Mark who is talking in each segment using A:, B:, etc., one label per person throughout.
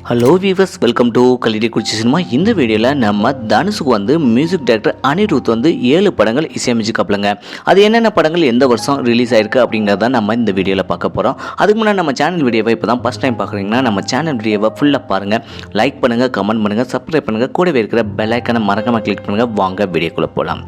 A: Hello viewers, welcome to Kallidaikurichi cinema. இந்த வீடியோவில் நம்ம தனுஷுக்கு வந்து மியூசிக் டைரக்டர் அனிருத் வந்து 7 படங்கள் இசையமைச்சுக்காப்லங்க. அது என்னென்ன படங்கள் எந்த வருஷம் ரிலீஸ் ஆயிருக்கு அப்படிங்கிறத நம்ம இந்த வீடியோவில் பார்க்க போகிறோம். அதுக்கு முன்னாடி நம்ம சேனல் வீடியோவை இப்போ தான் ஃபஸ்ட் டைம் பார்க்குறீங்கன்னா நம்ம சேனல் வீடியோவை ஃபுல்லாக பாருங்கள், லைக் பண்ணுங்கள், கமெண்ட் பண்ணுங்கள், சப்ஸ்கிரைப் பண்ணுங்கள், கூடவே இருக்கிற பெல் ஐக்கானை மறக்காமல் கிளிக் பண்ணுங்கள். வாங்க வீடியோக்குள்ளே போகலாம்.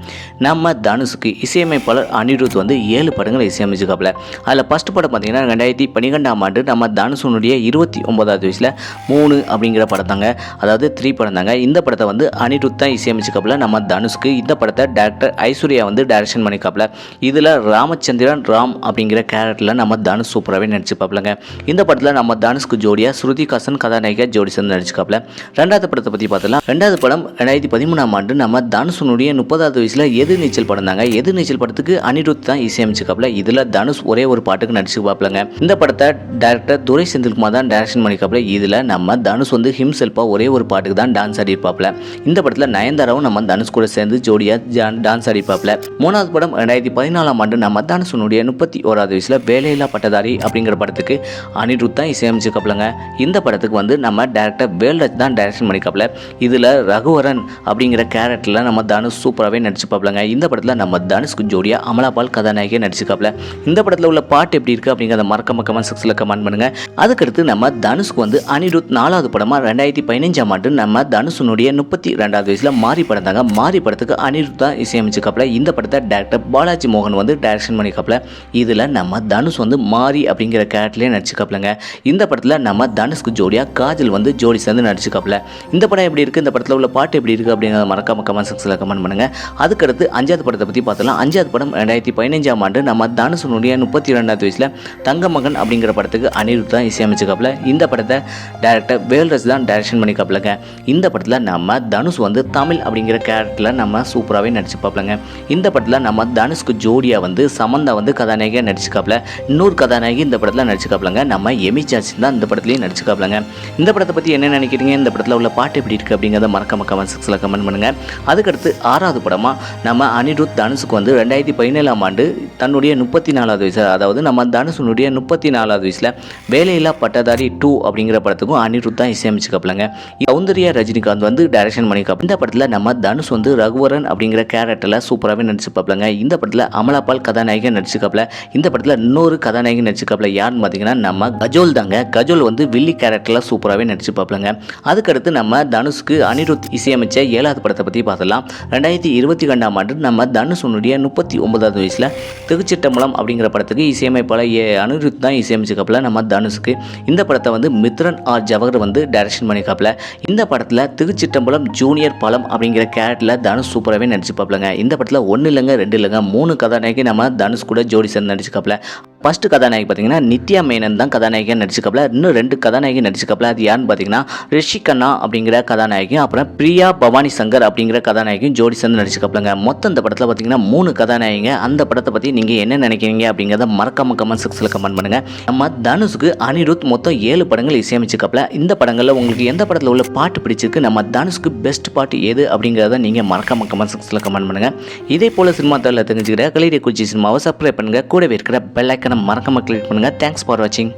A: நம்ம தனுஷுக்கு இசையமைப்பாளர் அனிருத் வந்து 7 படங்கள் இசையமைச்சுக்காப்ல. அதில் ஃபஸ்ட் படம் பார்த்தீங்கன்னா 2012ஆம் ஆண்டு நம்ம தனுஷனுடைய 29வது வயசில் 3 அப்படிங்கிற படம் தாங்க, அதாவது 3 படம் தாங்க. இந்த படத்தை வந்து அனிருத் தான் இசையமைச்சுக்காப்ல. நம்ம தனுஷ்க்கு இந்த படத்தை டைரக்டர் ஐஸ்வர்யா வந்து டைரக்ஷன் பண்ணிக்காப்ல. இதில் ராமச்சந்திரன் ராம் அப்படிங்கிற கேரக்டரில் நம்ம தனுஷ் சூப்பராகவே நடிச்சுப்பாப்லங்க. இந்த படத்தில் நம்ம தனுஷ்க்கு ஜோடியாக ஸ்ருதிஹாசன் கதாநாயகா ஜோடி சேர்ந்து நடிச்சுக்காப்ல. ரெண்டாவது படத்தை பற்றி பார்த்தலாம். ரெண்டாவது படம் 2013ஆம் ஆண்டு நம்ம தனுஷனுடைய 30வது வயசில் எதிர்நீச்சல் படம் தாங்க. எதிர்நீச்சல் படத்துக்கு அனிருத் தான் இசையமைச்சுக்காப்ல. இதில் தனுஷ் ஒரே ஒரு பாட்டுக்கு நடிச்சுப்பாப்லங்க. இந்த படத்தை டைரக்டர் துரை செந்தில்குமார் தான் டைரக்ஷன் பண்ணிக்காப்ல. இதில் நம்ம தனுஷ் வந்து ஹிம்செல்ஃபாக ஒரே ஒரு பாட்டுக்கு தான் டான்ஸ் ஆடிப்பாப்ல. இந்த படத்தில் நயன்தாராவும் நம்ம தனுஷ் கூட சேர்ந்து ஜோடியாக டான்ஸ் ஆடிப்பாப்ல. மூணாவது படம் 2014ஆம் ஆண்டு நம்ம தனுஷனுடைய 31வது வயசில் வேலையில்லா பட்டதாரி அப்படிங்கிற படத்துக்கு அனிருத் தான் இசையமைச்சுக்காப்லங்க. இந்த படத்துக்கு வந்து நம்ம டைரக்டர் வேல்ராஜ் தான் டைரக்ஷன் பண்ணிக்காப்ல. இதில் ரகுவரன் அப்படிங்கிற கேரக்டரில் நம்ம தனுஷ் சூப்பராகவே நடிச்சுப்பாப்லங்க. இந்த படத்தில் நம்ம தனுஷ்க்கு ஜோடியாக அமலாபால் கதாநாயகியை நடிச்சுக்காப்ல. இந்த படத்தில் உள்ள பாட்டு எப்படி இருக்குது அப்படிங்கிறத மறக்காம கமெண்ட் செக்ஷனில் கமெண்ட் பண்ணுங்கள். அதுக்கடுத்து நம்ம தனுஷ்க்கு வந்து அனிருத் 4வது படமாக 2015ஆம் ஆண்டு நம்ம தனுஷனுடைய 32வது வயசில் மாரி படம் தாங்க. மாரி படத்துக்கு அனிருத் தான் இசையமைச்சுக்காப்ல. இந்த படத்தை டைரக்டர் பாலாஜி மோகன் வந்து டைரக்ஷன் பண்ணிக்காப்ல. இதில் நம்ம தனுஷ் வந்து மாரி அப்படிங்கிற கேரக்டர்லேயே நடிச்சுக்காப்லங்க. இந்த படத்தில் நம்ம தனுஷ்க்கு ஜோடியாக காஜல் வந்து ஜோடி சேர்ந்து நடிச்சுக்காப்ல. இந்த படம் எப்படி இருக்குது, இந்த படத்தில் உள்ள பாட்டு எப்படி இருக்குது அப்படிங்கிறத மறக்காம கமெண்ட் செக்ஷனில் கமெண்ட் பண்ணுங்கள். அதுக்கடுத்து 5வது படத்தை பற்றி பார்த்தலாம். 5வது படம் 2015ஆம் ஆண்டு நம்ம தனுஷனுடைய 32வது வயசில் தங்கமகன் அப்படிங்கிற படத்துக்கு அனிருத் தான் இசையமைச்சுக்காப்ல. இந்த படத்தை டைரக்டர் வேல்ராஜ் தான் டைரக்ஷன் பண்ணிக்காப்லங்க. இந்த படத்தில் நம்ம தனுஷ் வந்து தமிழ் அப்படிங்கிற கேரக்டரில் நம்ம சூப்பராகவே நடிச்சுப்பாப்லங்க. இந்த படத்தில் நம்ம தனுஷ்க்கு ஜோடியாக வந்து சமந்தா வந்து கதாநாயகியாக நடிச்சுக்காப்ல. இன்னொரு கதாநாயகி இந்த படத்தில் நடிச்சுக்காப்லங்க. நம்ம எமி ஜாக்சன் தான் இந்த படத்துலையும் நடிச்சுக்காப்லங்க. இந்த படத்தை பற்றி என்ன நினைக்கிறீங்க, இந்த படத்தில் உள்ள பாட்டு எப்படி இருக்குது அப்படிங்கிறத மறக்காம கமெண்ட் செக்ஷனில் கமெண்ட் பண்ணுங்கள். அதுக்கடுத்து 6வது படமாக நம்ம அனிருத் தனுஷுக்கு வந்து 2017ஆம் ஆண்டு தன்னுடைய 34வது வயசு, அதாவது நம்ம தனுஷனுடைய 34வது வயசில் வேலையில்லா பட்டதாரி 2 அப்படிங்கிற படத்துக்கும் அனிருத் தான் இசையமைச்சுக்காப்லங்க. சௌந்தர்யா ரஜினிகாந்த் வந்து டைரக்ஷன் பண்ணிக்காப்ல. இந்த படத்தில் நம்ம தனுஷ் வந்து ரகுவரன் அப்படிங்கிற கேரக்டரில் சூப்பராகவே நடிச்சுப்பாப்லங்க. இந்த படத்தில் அமலாபால் கதாநாயகி நடிச்சுக்காப்ல. இந்த படத்தில் இன்னொரு கதாநாயகி நடிச்சுக்காப்ல. யாருன்னு பார்த்தீங்கன்னா நம்ம கஜோல் தாங்க. கஜோல் வந்து வில்லி கேரக்டரில் சூப்பராகவே நடிச்சுப்பாப்லங்க. அதுக்கடுத்து நம்ம தனுஷ்க்கு அனிருத் இசையமைச்ச 7வது படத்தை பற்றி பார்த்தலாம். 2022ஆம் ஆண்டு நம்ம தனுஷனுடைய 39வது வயசில் திருச்சிட்டம்பலம் அப்படிங்கிற படத்துக்கு இசையமைப்பாளர் அனிருத் தான் இசையமைச்சுக்காப்ல நம்ம தனுஷ்க்கு. இந்த படத்தை வந்து மித்ரன் ஆர் ஜவஹர் வந்து டைரக்ஷன் பண்ணிக்காப்ல. இந்த படத்தில் திருச்சிட்டம்பலம் ஜூனியர் பலம் அப்படிங்கிற கேரக்டரில் தனுஷ் சூப்பராகவே நடிச்சுப்பாப்லங்க. இந்த படத்தில் 1 இல்லைங்க 2 இல்லைங்க 3 கதாநாயகி நம்ம தனுஷ் கூட ஜோடி சேர்ந்து நடிச்சுக்காப்ல. ஃபர்ஸ்ட் கதாநாயகி பார்த்தீங்கன்னா நித்யா மேனன் தான் கதாநாயகியாக நடிச்சுக்காப்ல. இன்னும் 2 கதாநாயகி நடிச்சுக்காப்ல. அது யாருன்னு பார்த்தீங்கன்னா ரிஷிகண்ணா அப்படிங்கிற கதாநாயகியும் அப்புறம் பிரியா பவானி சங்கர் அப்படிங்கிற கதாநாயகியும் ஜோடி சேர்ந்து நடிச்சுக்காப்லங்க. மொத்தம் இந்த படத்தில் பார்த்தீங்கன்னா 3 கதாநாயகிங்க. அந்த படத்தை பற்றி நீங்கள் என்ன நினைக்கிறீங்க அப்படிங்கிறத மறக்காம கமெண்ட் செக்ஷனில் கமெண்ட் பண்ணுங்கள். நம்ம தனுஷுக்கு அனிருத் மொத்தம் 7 படங்கள் இசையமைச்சுக்காப்ல. இந்த படங்களில் உங்களுக்கு எந்த படத்தில் உள்ள பாட்டு பிடிச்சிருக்கு, நம்ம தனுஷ்க்கு பெஸ்ட் பாட்டு எது அப்படிங்கிறத நீங்கள் மறக்காம கமெண்ட் செக்ஷனில் கமெண்ட் பண்ணுங்கள். இதே போல் சினிமா தகவலை தெரிஞ்சுக்கிற கல்லிடி குறிச்சி சினிமாவை சப்ஸ்கிரைப் பண்ணுங்கள். கூடவே இருக்கிற பெல் ஐக்கானை மறக்காம கிளிக் பண்ணுங்கள். தேங்க்ஸ் ஃபார் வாட்சிங்.